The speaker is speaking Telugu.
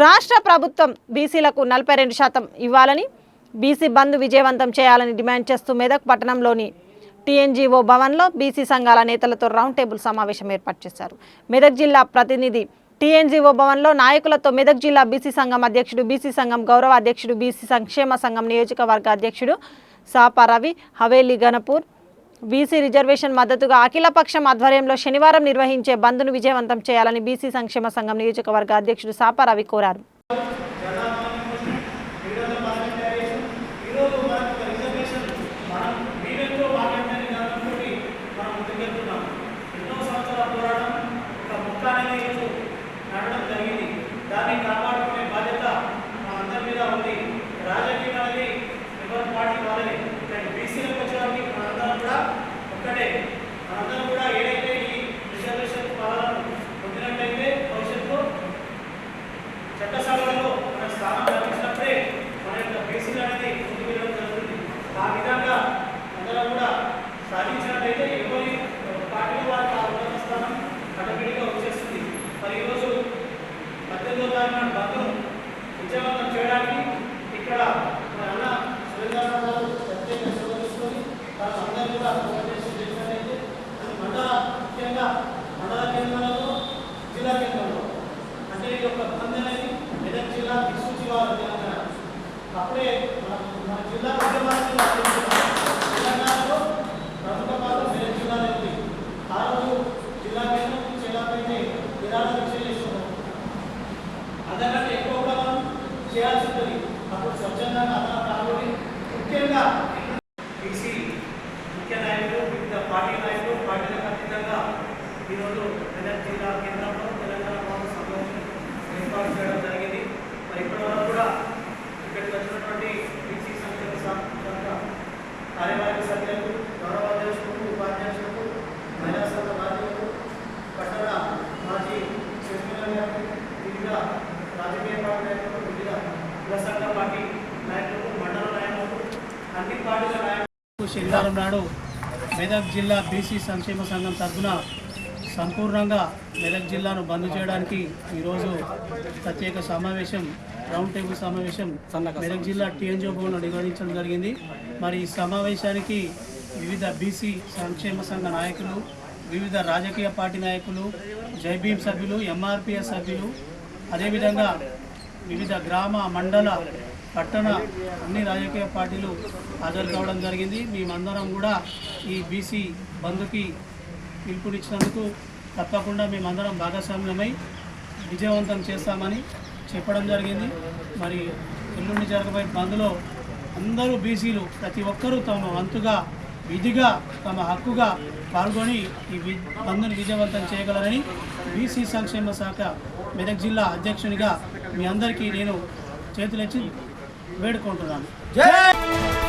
రాష్ట్ర ప్రభుత్వం బీసీలకు 42% ఇవ్వాలని, బీసీ బంద్ విజయవంతం చేయాలని డిమాండ్ చేస్తూ మెదక్ పట్టణంలోని టీఎన్జీఓ భవన్లో బీసీ సంఘాల నేతలతో రౌండ్ టేబుల్ సమావేశం ఏర్పాటు చేశారు. మెదక్ జిల్లా ప్రతినిధి టీఎన్జీఓ భవన్లో నాయకులతో మెదక్ జిల్లా బీసీ సంఘం అధ్యక్షుడు, బీసీ సంఘం గౌరవ అధ్యక్షుడు, బీసీ సంక్షేమ సంఘం నియోజకవర్గ అధ్యక్షుడు సాపా రవి, హవేలీ గణపూర్ బీసీ రిజర్వేషన్ మద్దతుగా అఖిలపక్షం ఆధ్వర్యంలో శనివారం నిర్వహించే బంద్ను విజయవంతం చేయాలని బీసీ సంక్షేమ సంఘం నియోజకవర్గ అధ్యక్షుడు సాపా రవి కోరారు. చట్టసభలలో మన స్థానం లభించినప్పుడే మన యొక్క బీసీలు అనేది ముందుకు వెళ్ళడం జరుగుతుంది. ఆ విధంగా అందరం కూడా సాధించినట్లయితే ఎవరి పార్టీలో వారికి ఆ ఉన్నత స్థానం ఆటోమేటిక్గా వచ్చేస్తుంది. మరి ఈరోజు 18వ తారీఖున బంద్ను విజయవంతం చేయడానికి ఇక్కడ మన అన్న సురేంద్ర గారు ప్రత్యేక శ్రద్ధ తీసుకొని తను అందరూ కూడా కోఆర్డినేషన్ చేసినట్లయితే అది ముఖ్యంగా మండల కేంద్రాలలో, జిల్లా కేంద్రంలో అంటే ఈ యొక్క బంద్ అనేది మెదక్ జిల్లా దిక్సూచి వారు తెలంగాణ అప్పుడే మన జిల్లా తెలంగాణలో ప్రముఖ పాత్ర మెదక్ జిల్లాలో ఉంది. ఆ రోజు జిల్లా కేంద్రం జిల్లాపైనే విరాళ దీక్ష చేస్తున్నాం. అంతకంటే ఎక్కువ కూడా మనం చేయాల్సి ఉంటుంది. అప్పుడు స్వచ్ఛందంగా అతను పాల్గొని ముఖ్యంగా బీసీ ముఖ్య నాయకులు, వివిధ పార్టీ నాయకులు, పార్టీలకు అతీతంగా ఈరోజు మెదక్ జిల్లా కేంద్రంలో తెలంగాణ కాంగ్రెస్ సమావేశం ఏర్పాటు చేయడం జరిగింది. మరి ఇప్పటివరకు కూడా ఇక్కడికి వచ్చినటువంటి బీసీ సంక్షేమ సంఘ కార్యవర్గ సభ్యులకు, గౌరవ అధ్యక్షులకు, ఉపాధ్యక్షులకు, మహిళా సంఘ బాధ్యులకు, పట్టణ మాజీ చైర్మన్ గారు, వివిధ రాజకీయ పార్టీ నాయకులు, వివిధ కుల సంఘ పార్టీ నాయకులకు, మండల నాయకులకు, అన్ని పార్టీల నాయకులకు శనివారం నాడు మెదక్ జిల్లా బీసీ సంక్షేమ సంఘం తరఫున సంపూర్ణంగా మెదక్ జిల్లాను బంద్ చేయడానికి ఈరోజు ప్రత్యేక సమావేశం, రౌండ్ టేబుల్ సమావేశం మెదక్ జిల్లా టీఎన్జీఓ భవన్లో నిర్వహించడం జరిగింది. మరి ఈ సమావేశానికి వివిధ బీసీ సంక్షేమ సంఘ నాయకులు, వివిధ రాజకీయ పార్టీ నాయకులు, జైభీం సభ్యులు, ఎంఆర్పిఎస్ సభ్యులు, అదేవిధంగా వివిధ గ్రామ, మండల, పట్టణ అన్ని రాజకీయ పార్టీలు హాజరు కావడం జరిగింది. మేమందరం కూడా ఈ బీసీ బంద్కి పిలుపునిచ్చినందుకు తప్పకుండా మేమందరం భాగస్వామ్యమై విజయవంతం చేస్తామని చెప్పడం జరిగింది. మరి ఎల్లుండి జరగబోయే బంద్లో అందరూ బీసీలు ప్రతి ఒక్కరూ తమ వంతుగా విధిగా తమ హక్కుగా పాల్గొని ఈ బంద్ను విజయవంతం చేయగలరని బీసీ సంక్షేమ శాఖ మెదక్ జిల్లా అధ్యక్షునిగా మీ అందరికీ నేను చేతులెత్తి వేడుకుంటున్నాను. జై